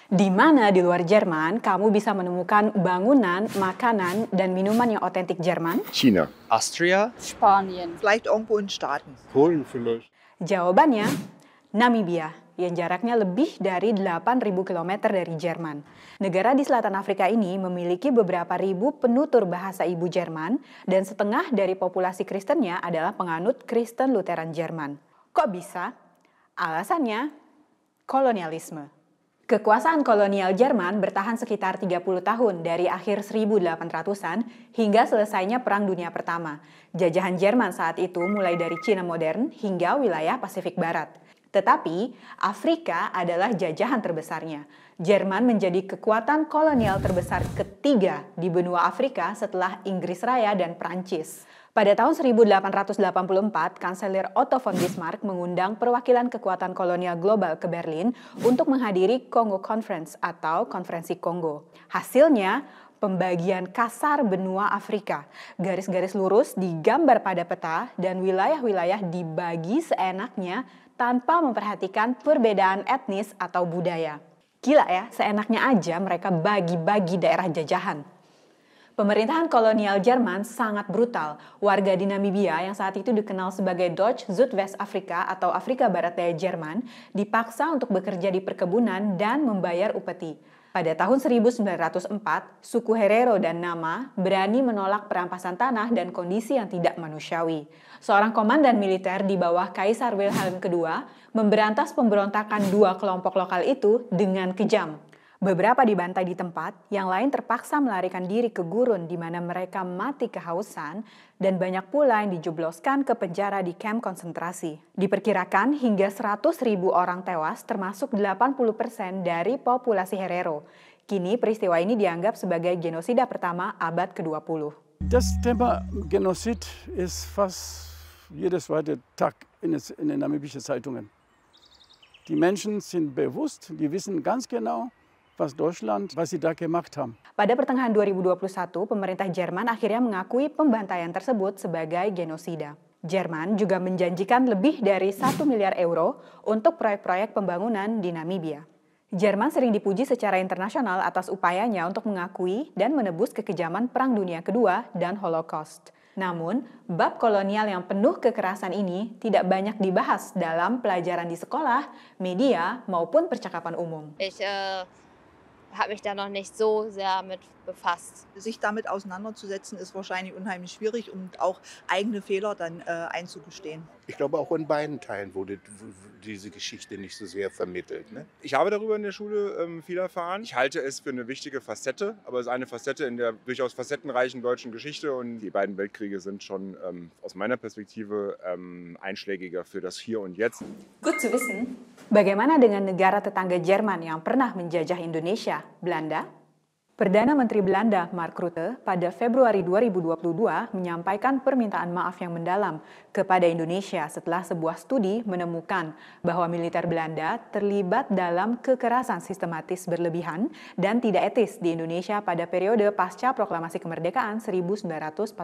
Di mana di luar Jerman kamu bisa menemukan bangunan, makanan, dan minuman yang otentik Jerman? China. Austria. Spanien. Vielleicht irgendwo in Staaten. Polen vielleicht. Jawabannya, Namibia, yang jaraknya lebih dari 8.000 km dari Jerman. Negara di selatan Afrika ini memiliki beberapa ribu penutur bahasa ibu Jerman, dan setengah dari populasi Kristennya adalah penganut Kristen Lutheran Jerman. Kok bisa? Alasannya, kolonialisme. Kekuasaan kolonial Jerman bertahan sekitar 30 tahun dari akhir 1800-an hingga selesainya Perang Dunia Pertama. Jajahan Jerman saat itu mulai dari Cina modern hingga wilayah Pasifik Barat. Tetapi, Afrika adalah jajahan terbesarnya. Jerman menjadi kekuatan kolonial terbesar ketiga di benua Afrika setelah Inggris Raya dan Prancis. Pada tahun 1884, Kanselir Otto von Bismarck mengundang perwakilan kekuatan kolonial global ke Berlin untuk menghadiri Congo Conference atau Konferensi Kongo. Hasilnya, pembagian kasar benua Afrika. Garis-garis lurus digambar pada peta dan wilayah-wilayah dibagi seenaknya tanpa memperhatikan perbedaan etnis atau budaya. Gila ya, seenaknya aja mereka bagi-bagi daerah jajahan. Pemerintahan kolonial Jerman sangat brutal. Warga di Namibia yang saat itu dikenal sebagai Deutsche Südwestafrika atau Afrika Barat Daya Jerman dipaksa untuk bekerja di perkebunan dan membayar upeti. Pada tahun 1904, suku Herero dan Nama berani menolak perampasan tanah dan kondisi yang tidak manusiawi. Seorang komandan militer di bawah Kaisar Wilhelm II memberantas pemberontakan dua kelompok lokal itu dengan kejam. Beberapa dibantai di tempat, yang lain terpaksa melarikan diri ke gurun di mana mereka mati kehausan, dan banyak pula yang dijebloskan ke penjara di kamp konsentrasi. Diperkirakan hingga 100.000 orang tewas termasuk 80% dari populasi Herero. Kini peristiwa ini dianggap sebagai genosida pertama abad ke-20. Das Thema Genozid ist fast jeder zweite Tag in den namibischen Zeitungen. Die Menschen sind bewusst, die wissen ganz genau, was sie da gemacht haben. Pada pertengahan 2021, pemerintah Jerman akhirnya mengakui pembantaian tersebut sebagai genosida. Jerman juga menjanjikan lebih dari 1 miliar euro untuk proyek-proyek pembangunan di Namibia. Jerman sering dipuji secara internasional atas upayanya untuk mengakui dan menebus kekejaman Perang Dunia Kedua dan Holocaust. Namun, bab kolonial yang penuh kekerasan ini tidak banyak dibahas dalam pelajaran di sekolah, media, maupun percakapan umum. Habe mich da noch nicht so sehr mit befasst. Sich damit auseinanderzusetzen ist wahrscheinlich unheimlich schwierig und auch eigene Fehler dann einzugestehen. Ich glaube auch in beiden Teilen wurde diese Geschichte nicht so sehr vermittelt. Ne? Ich habe darüber in der Schule viel erfahren. Ich halte es für eine wichtige Facette, aber es ist eine Facette in der durchaus facettenreichen deutschen Geschichte und die beiden Weltkriege sind schon aus meiner Perspektive einschlägiger für das Hier und Jetzt. Gut zu wissen. Bagaimana dengan negara tetangga Jerman yang pernah menjajah Indonesia, Belanda? Perdana Menteri Belanda Mark Rutte pada Februari 2022 menyampaikan permintaan maaf yang mendalam kepada Indonesia setelah sebuah studi menemukan bahwa militer Belanda terlibat dalam kekerasan sistematis berlebihan dan tidak etis di Indonesia pada periode pasca proklamasi kemerdekaan 1945.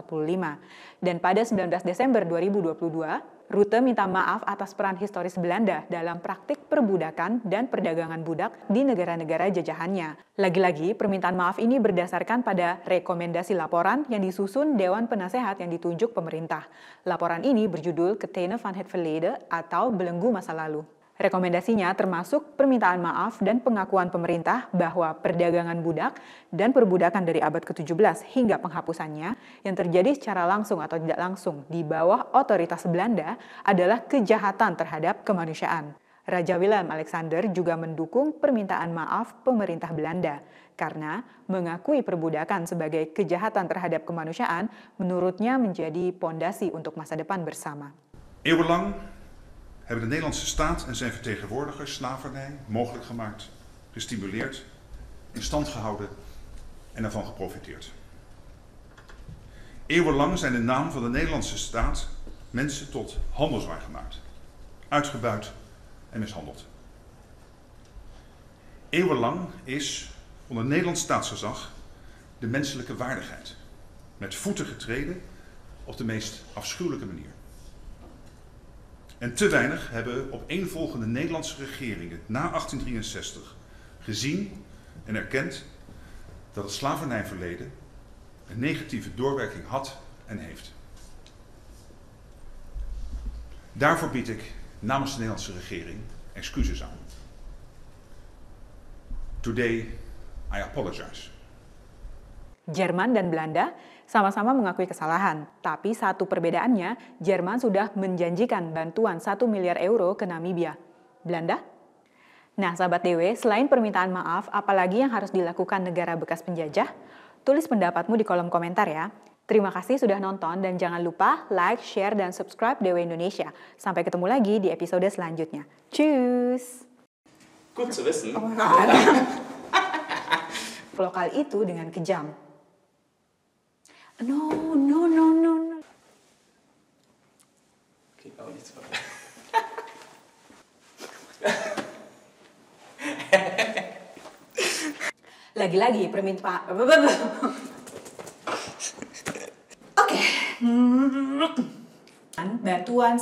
Dan pada 19 Desember 2022, Rutte minta maaf atas peran historis Belanda dalam praktik perbudakan dan perdagangan budak di negara-negara jajahannya. Lagi-lagi, permintaan maaf ini berdasarkan pada rekomendasi laporan yang disusun Dewan Penasehat yang ditunjuk pemerintah. Laporan ini berjudul Ketene van het Verleden atau Belenggu Masa Lalu. Rekomendasinya termasuk permintaan maaf dan pengakuan pemerintah bahwa perdagangan budak dan perbudakan dari abad ke-17 hingga penghapusannya yang terjadi secara langsung atau tidak langsung di bawah otoritas Belanda adalah kejahatan terhadap kemanusiaan. Raja Willem Alexander juga mendukung permintaan maaf pemerintah Belanda karena mengakui perbudakan sebagai kejahatan terhadap kemanusiaan menurutnya menjadi pondasi untuk masa depan bersama. Eeuwenlang hebben de Nederlandse staat en zijn vertegenwoordigers slavernij mogelijk gemaakt, gestimuleerd, in stand gehouden en ervan geprofiteerd. Eeuwenlang zijn in naam van de Nederlandse staat mensen tot handelswaar gemaakt, uitgebuit en mishandeld. Eeuwenlang is onder Nederlands staatsgezag de menselijke waardigheid met voeten getreden op de meest afschuwelijke manier. En te weinig hebben opeenvolgende Nederlandse regeringen na 1863 gezien en erkend dat het slavernijverleden een negatieve doorwerking had en heeft. Daarvoor bied ik namens de Nederlandse regering excuses aan. Today, I apologize. Jerman dan Belanda sama-sama mengakui kesalahan, tapi satu perbedaannya, Jerman sudah menjanjikan bantuan 1 miliar euro ke Namibia. Belanda? Nah, sahabat DW, selain permintaan maaf, apalagi yang harus dilakukan negara bekas penjajah? Tulis pendapatmu di kolom komentar ya. Terima kasih sudah nonton dan jangan lupa like, share, dan subscribe DW Indonesia. Sampai ketemu lagi di episode selanjutnya. Tschüss! Gut zu wissen. Lokal itu dengan kejam. No. Okay, auch nichts. Lagi-lagi permintaan. Oke. Bantuan.